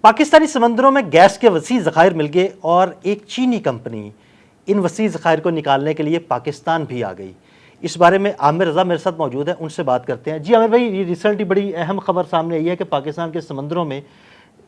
पाकिस्तानी समंदरों में गैस के वसी ज़खायर मिल गए और एक चीनी कंपनी इन वसी ज़खायर को निकालने के लिए पाकिस्तान भी आ गई। इस बारे में आमिर रज़ा मेरे साथ मौजूद है, उनसे बात करते हैं। जी आमिर भाई, ये रिसेंटली बड़ी अहम खबर सामने आई है कि पाकिस्तान के समंदरों में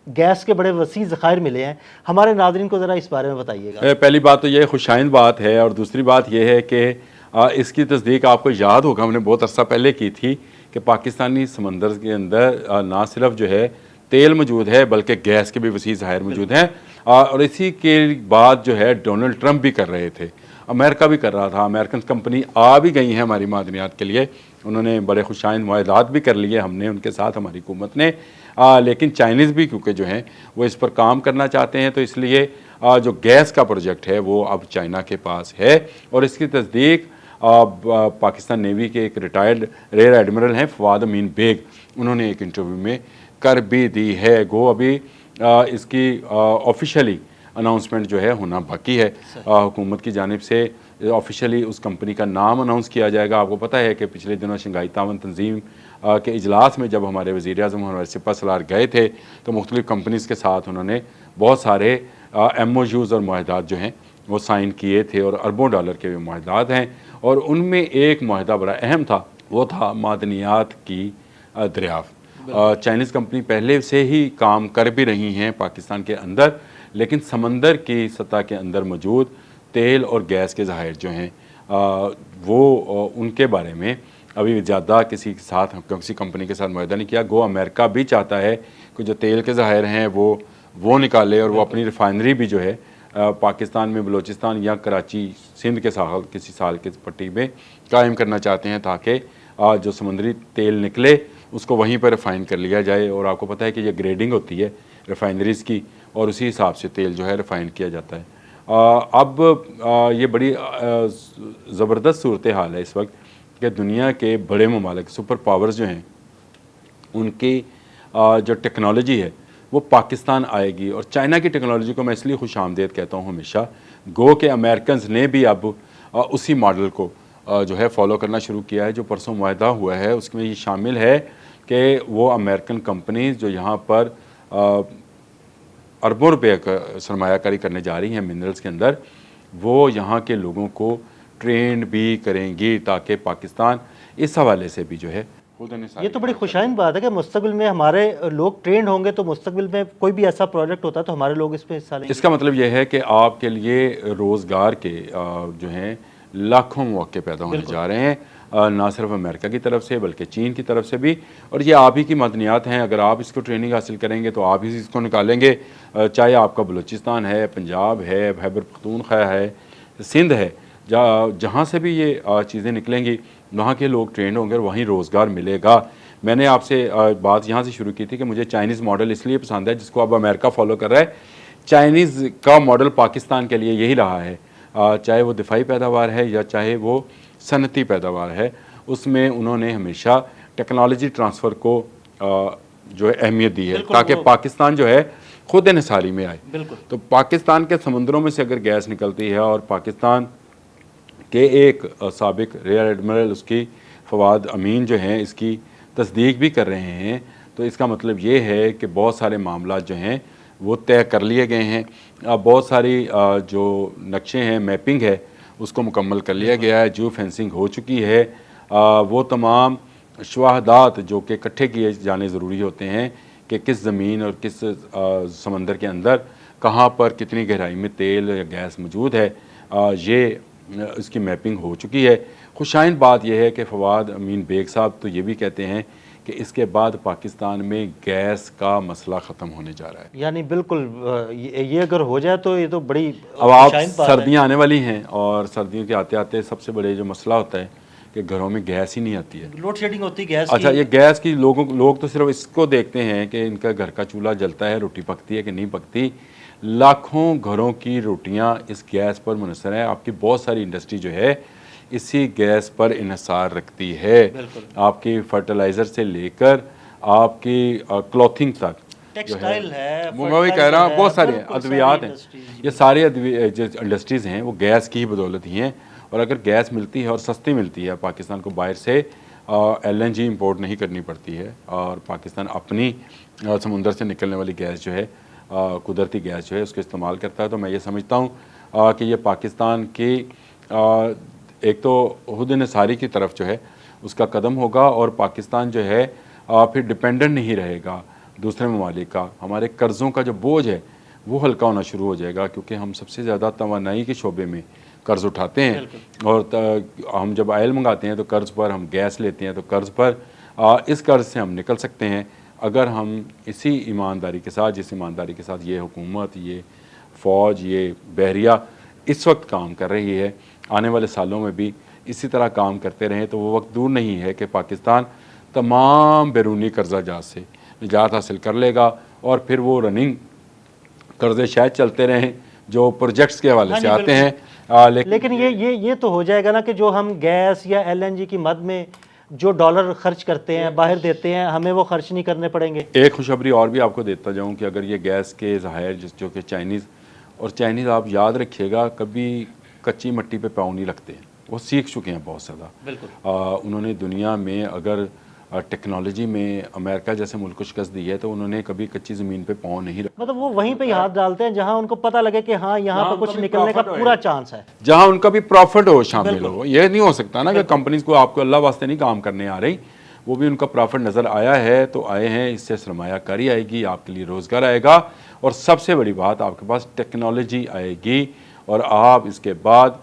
गैस के बड़े वसी ज़खायर मिले हैं। हमारे नाज़रीन को ज़रा इस बारे में बताइएगा। पहली बात तो ये खुशाइंद बात है और दूसरी बात यह है कि इसकी तस्दीक आपको याद होगा हमने बहुत अरसा पहले की थी कि पाकिस्तानी समंदर के अंदर ना सिर्फ जो है तेल मौजूद है बल्कि गैस के भी वसी ज़खायर मौजूद हैं। और इसी के बाद जो है डोनाल्ड ट्रंप भी कर रहे थे, अमेरिका भी कर रहा था, अमेरिकन कंपनी आ भी गई हैं हमारी मादनियात के लिए, उन्होंने बड़े खुशाइंद मुआहदात भी कर लिए हमने उनके साथ, हमारी हुकूमत ने। लेकिन चाइनीज़ भी क्योंकि जो हैं वो इस पर काम करना चाहते हैं, तो इसलिए जो गैस का प्रोजेक्ट है वो अब चाइना के पास है। और इसकी तस्दीक पाकिस्तान नेवी के एक रिटायर्ड रेयर एडमिरल हैं फवाद अमीन बेग, उन्होंने एक इंटरव्यू में कर भी दी है। गो अभी इसकी ऑफिशियली अनाउंसमेंट जो है होना बाकी है। हुकूमत की जानिब से ऑफिशियली उस कंपनी का नाम अनाउंस किया जाएगा। आपको पता है कि पिछले दिनों शंघाई तावन तंजीम के इजलास में जब हमारे वज़ीर आज़म हमारे सिपह सलार गए थे तो मुख्तलिफ़ कंपनीज़ के साथ उन्होंने बहुत सारे MOUs और मुआहदात जो हैं वो साइन किए थे और अरबों डॉलर के भी मुआहदात हैं। और उनमें एक मुआहदा बड़ा अहम था, वो था मादनियात की दरियाफ़त। चाइनीज़ कंपनी पहले से ही काम कर भी रही हैं पाकिस्तान के अंदर, लेकिन समंदर की सतह के अंदर मौजूद तेल और गैस के ज़खायर जो हैं वो उनके बारे में अभी ज़्यादा किसी के साथ किसी कंपनी के साथ मुआहदा नहीं किया। गो अमेरिका भी चाहता है कि जो तेल के ज़खायर हैं वो निकाले और वो अपनी रिफाइनरी भी जो है पाकिस्तान में बलूचिस्तान या कराची सिंध के साथ किसी साल के पट्टी में कायम करना चाहते हैं, ताकि जो समुद्री तेल निकले उसको वहीं पर रिफ़ाइन कर लिया जाए। और आपको पता है कि ये ग्रेडिंग होती है रिफाइनरीज़ की और उसी हिसाब से तेल जो है रिफ़ाइन किया जाता है। अब ये बड़ी ज़बरदस्त सूरत हाल है इस वक्त कि दुनिया के बड़े ममालिक सुपर पावर्स जो हैं उनकी जो टेक्नोलॉजी है वो पाकिस्तान आएगी। और चाइना की टेक्नोलॉजी को मैं इसलिए खुश आमदेद कहता हूँ हमेशा, गो के अमेरिकन ने भी अब उसी मॉडल को जो है फॉलो करना शुरू किया है। जो परसों मुआहदा हुआ है उसमें ये शामिल है कि वो अमेरिकन कंपनीज जो यहाँ पर अरबों रुपये का सरमायाकारी करने जा रही हैं मिनरल्स के अंदर, वो यहाँ के लोगों को ट्रेंड भी करेंगी ताकि पाकिस्तान इस हवाले से भी जो है। ये तो बड़ी खुशाइन बात है कि मुस्तकबिल में हमारे लोग ट्रेंड होंगे, तो मुस्तकबिल में कोई भी ऐसा प्रोजेक्ट होता है तो हमारे लोग इसमें हिस्सा लेंगे। इसका मतलब यह है कि आपके लिए रोज़गार के जो हैं लाखों मौके पैदा होने जा रहे हैं, ना सिर्फ अमेरिका की तरफ से बल्कि चीन की तरफ से भी। और ये आप ही की मदनियात हैं, अगर आप इसको ट्रेनिंग हासिल करेंगे तो आप ही इसको निकालेंगे। चाहे आपका बलूचिस्तान है, पंजाब है, खैबर पख्तूनख्वा है, सिंध है, जहाँ से भी ये चीज़ें निकलेंगी वहाँ के लोग ट्रेंड होंगे और वहीं रोज़गार मिलेगा। मैंने आपसे बात यहाँ से शुरू की थी कि मुझे चाइनीज़ मॉडल इसलिए पसंद है जिसको अब अमेरिका फॉलो कर रहा है। चाइनीज़ का मॉडल पाकिस्तान के लिए यही रहा है, चाहे वो दिफाई पैदावार है या चाहे वो सनती पैदावार है, उसमें उन्होंने हमेशा टेक्नोलॉजी ट्रांसफ़र को जो है अहमियत दी है ताकि पाकिस्तान जो है खुद इन्हिसारी में आए। तो पाकिस्तान के समुद्रों में से अगर गैस निकलती है और पाकिस्तान के एक साबिक रेयर एडमिरल उसकी फवाद अमीन जो हैं इसकी तस्दीक भी कर रहे हैं, तो इसका मतलब ये है कि बहुत सारे मामला जो हैं वो तय कर लिए गए हैं। बहुत सारी जो नक्शे हैं, मैपिंग है, उसको मुकम्मल कर लिया गया है, जियो फेंसिंग हो चुकी है। वो तमाम शवाहदात जो कि इकट्ठे किए जाने ज़रूरी होते हैं कि किस ज़मीन और किस समंदर के अंदर कहाँ पर कितनी गहराई में तेल या गैस मौजूद है, ये इसकी मैपिंग हो चुकी है। खुशाइन बात यह है कि फवाद अमीन बेग साहब तो ये भी कहते हैं कि इसके बाद पाकिस्तान में गैस का मसला ख़त्म होने जा रहा है। यानी बिल्कुल ये अगर हो जाए तो ये तो बड़ी अब आप सर्दियाँ आने वाली हैं और सर्दियों के आते आते सबसे बड़े जो मसला होता है कि घरों में गैस ही नहीं आती है, लोड शेडिंग होती है गैस। अच्छा, ये गैस की लोग तो सिर्फ इसको देखते हैं कि इनका घर का चूल्हा जलता है, रोटी पकती है कि नहीं पकती। लाखों घरों की रोटियां इस गैस पर मुनसर है। आपकी बहुत सारी इंडस्ट्री जो है इसी गैस पर इन्हिसार रखती है, आपकी फर्टिलाइज़र से लेकर आपकी क्लॉथिंग तक, टेक्सटाइल है, मैं वही कह रहा हूँ, बहुत सारे अद्वियात हैं। ये सारी इंडस्ट्रीज़ हैं वो गैस की ही बदौलत ही हैं। और अगर गैस मिलती है और सस्ती मिलती है, पाकिस्तान को बाहर से LNG इंपोर्ट नहीं करनी पड़ती है और पाकिस्तान अपनी समुंदर से निकलने वाली गैस जो है कुदरती गैस जो है उसको इस्तेमाल करता है। तो मैं ये समझता हूँ कि ये पाकिस्तान की एक तो खुद इंसारी की तरफ जो है उसका कदम होगा, और पाकिस्तान जो है फिर डिपेंडेंट नहीं रहेगा दूसरे ममालिक का। हमारे कर्ज़ों का जो बोझ है वो हल्का होना शुरू हो जाएगा, क्योंकि हम सबसे ज़्यादा तवानाई के शोबे में कर्ज़ उठाते हैं, और हम जब आयल मंगाते हैं तो कर्ज़ पर, हम गैस लेते हैं तो कर्ज़ पर। इस कर्ज़ से हम निकल सकते हैं अगर हम इसी ईमानदारी के साथ, जिस ईमानदारी के साथ ये हुकूमत, ये फ़ौज, ये बहरिया इस वक्त काम कर रही है, आने वाले सालों में भी इसी तरह काम करते रहें तो वो वक्त दूर नहीं है कि पाकिस्तान तमाम बैरूनी कर्जा जात से निजात हासिल कर लेगा, और फिर वो रनिंग कर्जे शायद चलते रहें जो प्रोजेक्ट्स के हवाले से आते हैं। लेकिन ये तो हो जाएगा ना कि जो हम गैस या एलएनजी की मद में जो डॉलर खर्च करते हैं, बाहर देते हैं, हमें वो खर्च नहीं करने पड़ेंगे। एक खुशखबरी और भी आपको देता जाऊं कि अगर ये गैस के ज़खायर जो कि चाइनीज़ आप याद रखिएगा कभी कच्ची मिट्टी पे पाँव नहीं रखते हैं, वो सीख चुके हैं बहुत ज़्यादा। बिल्कुल उन्होंने दुनिया में अगर टेक्नोलॉजी में अमेरिका जैसे मुल्क को शिकस्त दी है तो उन्होंने कभी कच्ची ज़मीन पे पाँव नहीं रखा। मतलब वो वहीं पे ही हाथ डालते हैं जहां उनको पता लगे कि हाँ यहाँ पे कुछ निकलने का पूरा चांस है, जहां उनका भी प्रॉफिट हो शामिल हो। ये नहीं हो सकता ना कि कंपनीज को आपको अल्लाह वास्ते नहीं काम करने आ रही, वो भी उनका प्रॉफिट नज़र आया है तो आए हैं, इससे सरमायाकारी आएगी, आपके लिए रोज़गार आएगा, और सबसे बड़ी बात आपके पास टेक्नोलॉजी आएगी, और आप इसके बाद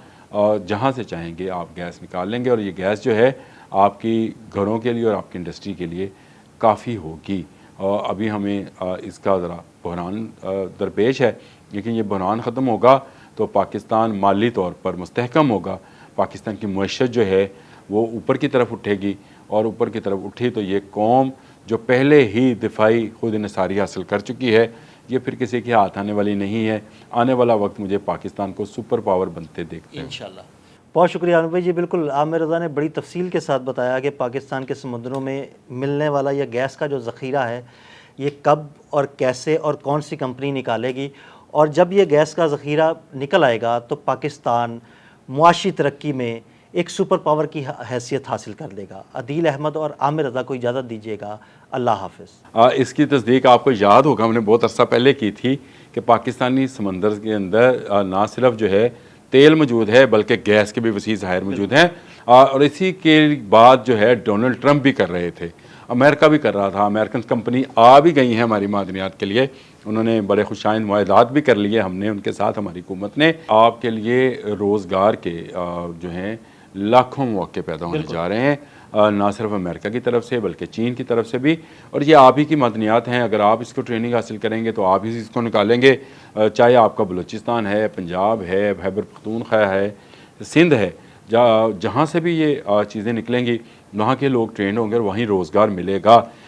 जहाँ से चाहेंगे आप गैस निकाल लेंगे, और ये गैस जो है आपकी घरों के लिए और आपकी इंडस्ट्री के लिए काफ़ी होगी। और अभी हमें इसका ज़रा बहरान दरपेश है, लेकिन ये बहरान ख़त्म होगा तो पाकिस्तान माली तौर पर मुस्तहकम होगा, पाकिस्तान की मईशत जो है वो ऊपर की तरफ उठेगी, और ऊपर की तरफ उठी तो ये कौम जो पहले ही दिफाई खुद इंसारी हासिल कर चुकी है, ये फिर किसी के हाथ आने वाली नहीं है। आने वाला वक्त मुझे पाकिस्तान को सुपर पावर बनते देखते हैं इंशाल्लाह। बहुत शुक्रिया आमिर भाई जी। बिल्कुल आमिर रज़ा ने बड़ी तफसील के साथ बताया कि पाकिस्तान के समुद्रों में मिलने वाला यह गैस का जो ज़ख़ीरा है ये कब और कैसे और कौन सी कंपनी निकालेगी, और जब ये गैस का ज़ख़ीरा निकल आएगा तो पाकिस्तान मुआशी तरक्की में एक सुपर पावर की हैसियत हासिल कर लेगा। अदील अहमद और आमिर रज़ा को इजाज़त दीजिएगा। अल्लाह हाफ़िज़। इसकी तस्दीक आपको याद होगा हमने बहुत अर्सा पहले की थी कि पाकिस्तानी समंदर के अंदर ना सिर्फ जो है तेल मौजूद है बल्कि गैस के भी वसी ज़खायर मौजूद हैं, और इसी के बाद जो है डोनाल्ड ट्रंप भी कर रहे थे, अमेरिका भी कर रहा था, अमेरिकन कंपनी आ भी गई हैं हमारी मादनियात के लिए, उन्होंने बड़े खुशाइंद मुआहदात भी कर लिए हमने उनके साथ, हमारी हुकूमत ने। आपके लिए रोज़गार के जो हैं लाखों मौके पैदा होने जा रहे हैं, ना सिर्फ अमेरिका की तरफ से बल्कि चीन की तरफ से भी, और ये आप ही की मदनियात हैं। अगर आप इसको ट्रेनिंग हासिल करेंगे तो आप ही इसको निकालेंगे, चाहे आपका बलूचिस्तान है, पंजाब है, खैबर पख्तूनख्वा है, सिंध है, जहाँ से भी ये चीज़ें निकलेंगी वहाँ के लोग ट्रेंड होंगे और वहीं रोज़गार मिलेगा।